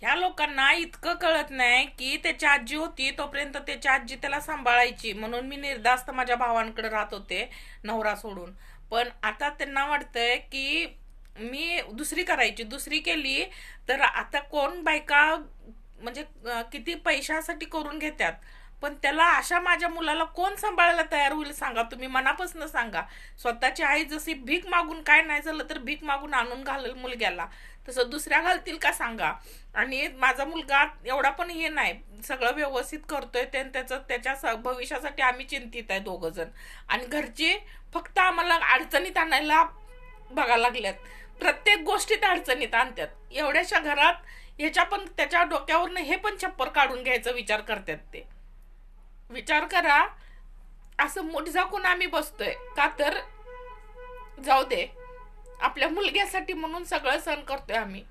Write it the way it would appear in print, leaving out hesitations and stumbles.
ह्या लोकांना इतकं कळत नाही की त्याची आजी होती तोपर्यंत त्याची आजी त्याला सांभाळायची, म्हणून मी निर्धास्त माझ्या भावांकडे राहत होते नवरा सोडून. पण आता त्यांना वाटतंय की मी दुसरी करायची, दुसरी केली तर आता कोण बायका म्हणजे किती पैशासाठी करून घेतात. पण त्याला अशा माझ्या मुलाला कोण सांभाळायला तयार होईल सांगा तुम्ही, मनापासून सांगा. स्वतःची आई जशी भीक मागून काय नाही झालं तर भीक मागून आणून घालेल मुलग्याला, तसं दुसऱ्या घालतील का सांगा. आणि माझा मुलगा एवढा पण हे नाही, सगळं व्यवस्थित करतोय ते, आणि त्याचं त्याच्या भविष्यासाठी आम्ही चिंतित आहे दोघ जण. आणि घरचे फक्त आम्हाला अडचणीत आणायला बघा लागल्यात, प्रत्येक गोष्टीत अडचणीत आणतात. एवढ्याशा घरात ह्याच्या पण त्याच्या डोक्यावरनं हे पण छप्पर काढून घ्यायचा विचार करतात ते. विचार करा, असं मूठ झाकून आम्ही बसतोय का तर जाऊ दे आपल्या मुलग्यासाठी म्हणून सगळं सहन करतोय आम्ही.